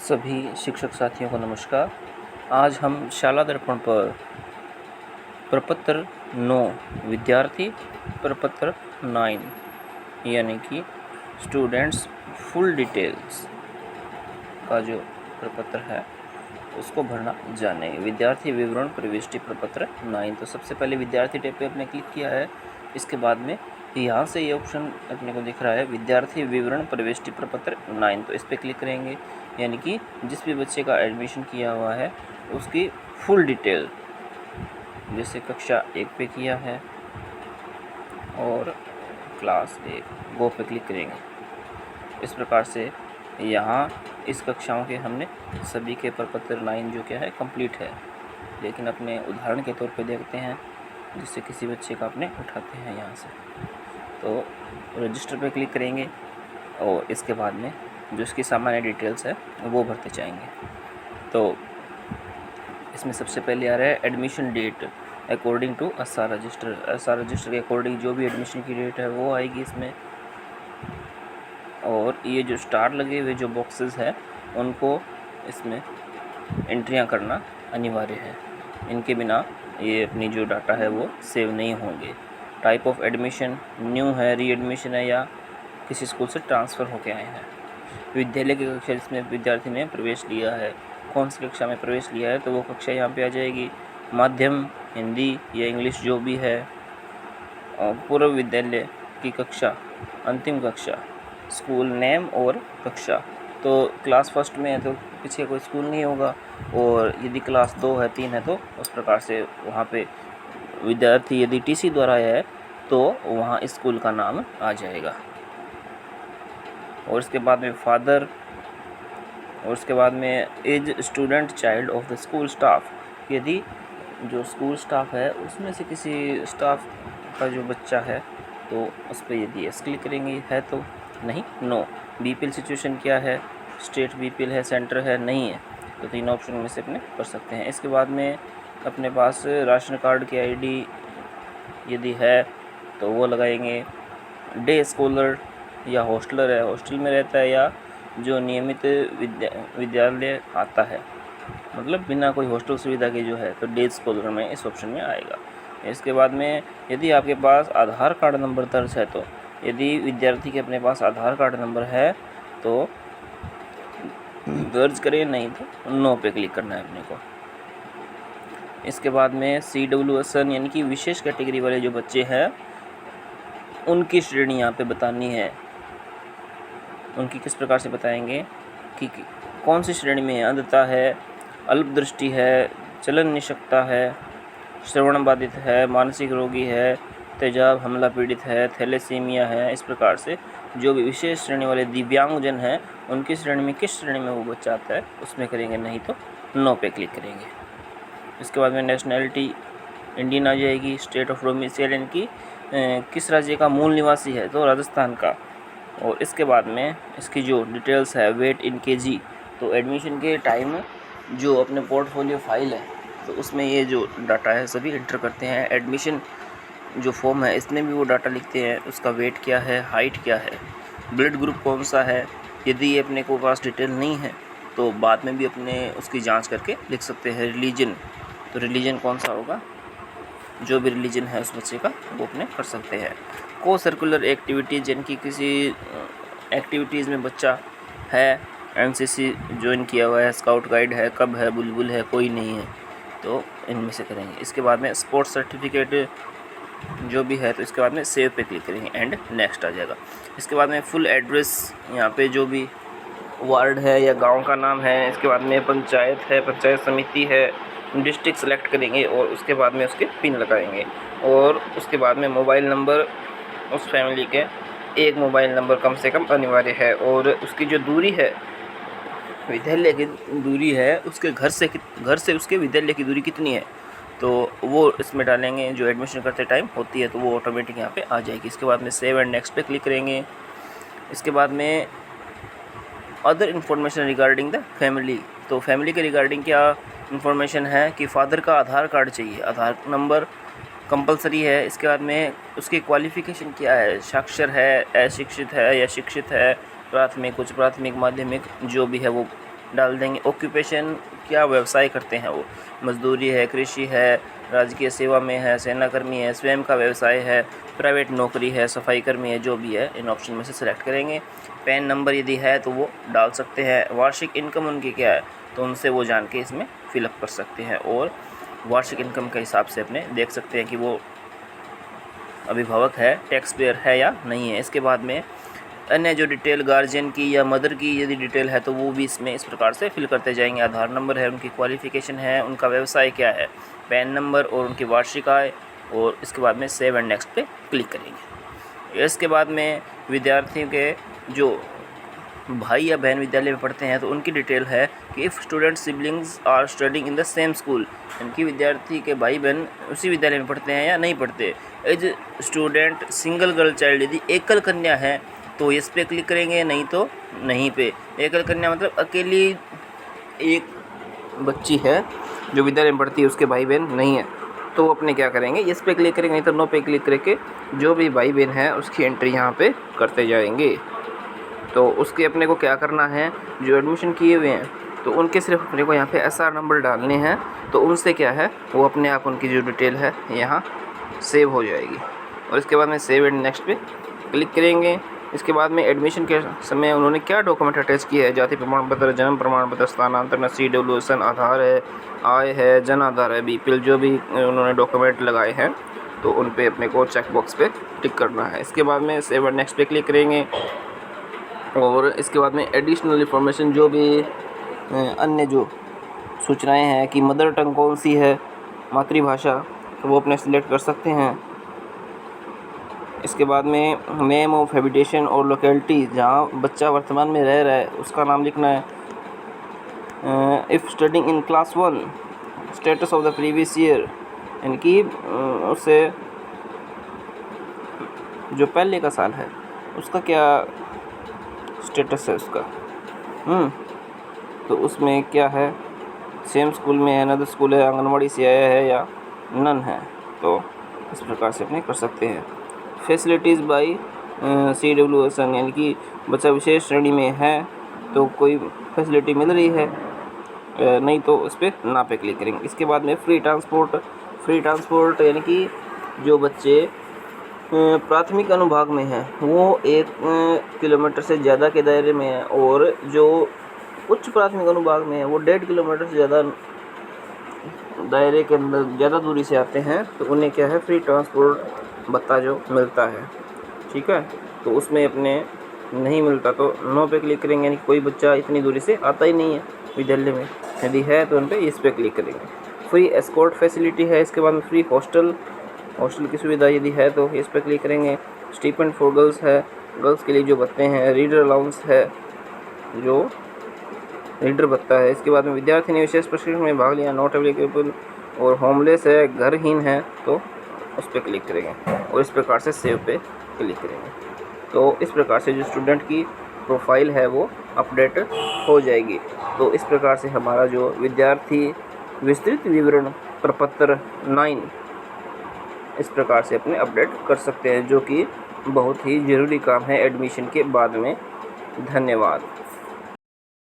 सभी शिक्षक साथियों को नमस्कार। आज हम शाला दर्पण पर प्रपत्र 9 विद्यार्थी प्रपत्र 9 यानी कि स्टूडेंट्स फुल डिटेल्स का जो प्रपत्र है उसको भरना जानेंगे। विद्यार्थी विवरण प्रविष्टि प्रपत्र 9। तो सबसे पहले विद्यार्थी टैब पे अपने क्लिक किया है। इसके बाद में यहाँ से ये ऑप्शन अपने को दिख रहा है विद्यार्थी विवरण प्रविष्टि प्रपत्र 9। तो इस पर क्लिक करेंगे, यानी कि जिस भी बच्चे का एडमिशन किया हुआ है उसकी फुल डिटेल, जैसे कक्षा 1 पे किया है और क्लास 1 गो पे क्लिक करेंगे। इस प्रकार से यहाँ इस कक्षाओं के हमने सभी के प्रपत्र 9 जो क्या है कंप्लीट है। लेकिन अपने उदाहरण के तौर पे देखते हैं, जिससे किसी बच्चे का अपने उठाते हैं यहाँ से। तो रजिस्टर पे क्लिक करेंगे और इसके बाद में जो इसकी सामान्य डिटेल्स है वो भरते जाएंगे। तो इसमें सबसे पहले आ रहा है admission date according to SR register. SR register के अकॉर्डिंग जो भी एडमिशन की डेट है वो आएगी इसमें। और ये जो स्टार लगे हुए जो बॉक्सेस है उनको इसमें एंट्रियां करना अनिवार्य है। इनके बिना ये अपनी जो डाटा है वो सेव नहीं होंगे। टाइप ऑफ एडमिशन न्यू है, री एडमिशन है या किसी स्कूल से ट्रांसफ़र होके आए हैं। विद्यालय की कक्षा जिसमें विद्यार्थी ने प्रवेश लिया है, कौन सी कक्षा में प्रवेश लिया है, तो वो कक्षा यहाँ पे आ जाएगी। माध्यम हिंदी या इंग्लिश जो भी है। और पूर्व विद्यालय की कक्षा, अंतिम कक्षा, स्कूल नेम और कक्षा। तो क्लास फर्स्ट में है तो पीछे कोई स्कूल नहीं होगा, और यदि क्लास 2 है 3 है तो उस प्रकार से वहाँ पे विद्यार्थी यदि टीसी द्वारा है तो वहाँ स्कूल का नाम आ जाएगा। और इसके बाद में फादर, और उसके बाद में as student child of the school staff. यदि जो स्कूल स्टाफ है उसमें से किसी स्टाफ का जो बच्चा है तो उस पर यदि एस क्लिक करेंगे है तो, नहीं नो। बीपीएल सिचुएशन क्या है, स्टेट बीपीएल है, सेंटर है, नहीं है, तो 3 ऑप्शन में से अपने कर सकते हैं। इसके बाद में अपने पास राशन कार्ड की आईडी यदि है तो वो लगाएंगे। डे स्कॉलर या हॉस्टलर है, हॉस्टल में रहता है, या जो नियमित विद्यालय आता है, मतलब बिना कोई हॉस्टल सुविधा के जो है, तो डे स्कॉलर में इस ऑप्शन में आएगा। इसके बाद में यदि आपके पास आधार कार्ड नंबर दर्ज है, तो यदि विद्यार्थी के अपने पास आधार कार्ड नंबर है तो दर्ज करें, नहीं तो नो पे क्लिक करना है अपने को। इसके बाद में CWSN यानी कि विशेष कैटेगरी वाले जो बच्चे हैं उनकी श्रेणी यहाँ पे बतानी है। उनकी किस प्रकार से बताएंगे कि कौन सी श्रेणी में है। अंधता है, अल्पदृष्टि है, चलन निशक्ता है, श्रवण बाधित है, मानसिक रोगी है, तेजाब हमला पीड़ित है, थैलेसीमिया है। इस प्रकार से जो भी विशेष श्रेणी वाले दिव्यांगजन हैं उनकी श्रेणी में किस श्रेणी में वो बच्चा आता है उसमें करेंगे, नहीं तो नो पे क्लिक करेंगे। इसके बाद में नेशनैलिटी इंडियन आ जाएगी। स्टेट ऑफ डोमिसाइल यानी कि किस राज्य का मूल निवासी है, तो राजस्थान का। और इसके बाद में इसकी जो डिटेल्स है वेट इन केजी, तो एडमिशन के टाइम जो अपने पोर्टफोलियो फाइल है तो उसमें ये जो डाटा है सभी एंटर करते हैं। एडमिशन जो फॉर्म है इसमें भी वो डाटा लिखते हैं, उसका वेट क्या है, हाइट क्या है, ब्लड ग्रुप कौन सा है। यदि ये अपने को पास डिटेल नहीं है तो बाद में भी अपने उसकी जांच करके लिख सकते हैं। रिलीजन, तो रिलीजन कौन सा होगा, जो भी रिलीजन है उस बच्चे का वो अपने कर सकते हैं। को सर्कुलर एक्टिविटीज़ यानी कि किसी एक्टिविटीज़ में बच्चा है, एनसीसी ज्वाइन किया हुआ है, स्काउट गाइड है, कब है, बुलबुल है, कोई नहीं है, तो इनमें से करेंगे। इसके बाद में स्पोर्ट्स सर्टिफिकेट जो भी है तो इसके बाद में सेव पे क्लिक करेंगे एंड नेक्स्ट आ जाएगा। इसके बाद में फुल एड्रेस, यहाँ पे जो भी वार्ड है या गांव का नाम है, इसके बाद में पंचायत है, पंचायत समिति है, डिस्ट्रिक्ट सेलेक्ट करेंगे और उसके बाद में उसके पिन लगाएंगे। और उसके बाद में मोबाइल नंबर, उस फैमिली के एक मोबाइल नंबर कम से कम अनिवार्य है। और उसकी जो दूरी है, विद्यालय की दूरी है, उसके घर से उसके विद्यालय की दूरी कितनी है, तो वो इसमें डालेंगे। जो एडमिशन करते टाइम होती है तो वो ऑटोमेटिक यहाँ पे आ जाएगी। इसके बाद में सेव एंड नेक्स्ट पे क्लिक करेंगे। इसके बाद में other information regarding the family, तो फैमिली के रिगार्डिंग क्या इन्फॉर्मेशन है कि फादर का आधार कार्ड चाहिए, आधार नंबर कंपलसरी है। इसके बाद में उसकी क्वालिफ़िकेशन क्या है, साक्षर है, अशिक्षित है या शिक्षित है, प्राथमिक, उच्च प्राथमिक, माध्यमिक जो भी है वो डाल देंगे। ऑक्यूपेशन, क्या व्यवसाय करते हैं वो, मजदूरी है, कृषि है, राजकीय सेवा में है, सेनाकर्मी है, स्वयं का व्यवसाय है, प्राइवेट नौकरी है, सफाई कर्मी है, जो भी है इन ऑप्शन में से सिलेक्ट करेंगे। पैन नंबर यदि है तो वो डाल सकते हैं। वार्षिक इनकम उनकी क्या है तो उनसे वो जान के इसमें फिलअप कर सकते हैं और वार्षिक इनकम के हिसाब से अपने देख सकते हैं कि वो अभिभावक है, टैक्स पेयर है या नहीं है। इसके बाद में अन्य जो डिटेल गार्जियन की या मदर की यदि डिटेल है तो वो भी इसमें इस प्रकार से फिल करते जाएंगे। आधार नंबर है, उनकी क्वालिफ़िकेशन है, उनका व्यवसाय क्या है, पैन नंबर और उनकी वार्षिक आय, और इसके बाद में सेव एंड नेक्स्ट पे क्लिक करेंगे। इसके बाद में विद्यार्थियों के जो भाई या बहन विद्यालय में पढ़ते हैं तो उनकी डिटेल है कि if student siblings are studying in the same school, इनकी विद्यार्थी के भाई बहन उसी विद्यालय में पढ़ते हैं या नहीं पढ़ते। As student single girl child, यदि एकल कन्या है तो इस पे क्लिक करेंगे, नहीं तो नहीं पे। एकल कन्या मतलब अकेली एक बच्ची है जो विद्यालय में पढ़ती है, उसके भाई बहन नहीं है, तो अपने क्या करेंगे, इस पे क्लिक करेंगे, नहीं तो नो पे क्लिक करके जो भी भाई बहन है उसकी एंट्री यहाँ पे करते जाएंगे। तो उसके अपने को क्या करना है, जो एडमिशन किए हुए हैं तो उनके सिर्फ अपने को यहाँ पे SR नंबर डालने हैं, तो उनसे क्या है वो अपने आप उनकी जो डिटेल है यहाँ सेव हो जाएगी। और इसके बाद में सेव एंड नेक्स्ट पे क्लिक करेंगे। इसके बाद में एडमिशन के समय उन्होंने क्या डॉक्यूमेंट अटैच किया है, जाति प्रमाण पत्र, जन्म प्रमाण पत्र, स्थानांतरण, CWSN, आधार है, आय है, जन आधार है, BPL, जो भी उन्होंने डॉक्यूमेंट लगाए हैं तो उन पे अपने को चेक बॉक्स पे टिक करना है। इसके बाद में सेव एंड नेक्स्ट पे क्लिक करेंगे और इसके बाद में एडिशनल इन्फॉर्मेशन, जो भी अन्य जो सूचनाएं हैं कि मदर टंग कौन सी है, मातृभाषा, तो वो अपने सिलेक्ट कर सकते हैं। इसके बाद में नेम ऑफ हैबिटेशन और लोकेलिटी, जहाँ बच्चा वर्तमान में रह रहा है उसका नाम लिखना है। If studying in class 1, status of the previous year, यानी कि उससे जो पहले का साल है उसका क्या स्टेटस है उसका, तो उसमें क्या है, सेम स्कूल में है, अनदर स्कूल है, आंगनवाड़ी से आया है या नन है, तो इस प्रकार से अपने कर सकते हैं। फैसिलिटीज़ बाई CWSN, यानी कि बच्चा विशेष श्रेणी में है तो कोई फैसिलिटी मिल रही है, नहीं तो उस पर ना पे क्लिक करेंगे। इसके बाद में फ्री ट्रांसपोर्ट यानी कि जो बच्चे प्राथमिक अनुभाग में है वो 1 किलोमीटर से ज़्यादा के दायरे में है, और जो उच्च प्राथमिक अनुभाग में है वो 1.5 किलोमीटर से ज़्यादा दायरे के अंदर ज़्यादा दूरी से आते हैं, तो उन्हें क्या है, फ्री ट्रांसपोर्ट भत्ता जो मिलता है, ठीक है। तो उसमें अपने नहीं मिलता तो नो पे क्लिक करेंगे, यानी कोई बच्चा इतनी दूरी से आता ही नहीं है विद्यालय में, यदि है तो उन पर इस पे क्लिक करेंगे। फ्री एस्कॉर्ट फैसिलिटी है, इसके बाद में फ्री हॉस्टल की सुविधा यदि है तो इस पर क्लिक करेंगे। स्टीपेंड फॉर गर्ल्स है, गर्ल्स के लिए जो भत्ते हैं, रीडर अलाउंस है, जो रीडर भत्ता है। इसके बाद में विद्यार्थी ने विशेष प्रशिक्षण में भाग लिया, नॉट एप्लीकेबल, और होमलेस है, घरहीन है, तो उस पर क्लिक करेंगे और इस प्रकार से सेव पे क्लिक करेंगे। तो इस प्रकार से जो स्टूडेंट की प्रोफाइल है वो अपडेट हो जाएगी। तो इस प्रकार से हमारा जो विद्यार्थी विस्तृत विवरण प्रपत्र 9 इस प्रकार से अपने अपडेट कर सकते हैं, जो कि बहुत ही ज़रूरी काम है एडमिशन के बाद में। धन्यवाद।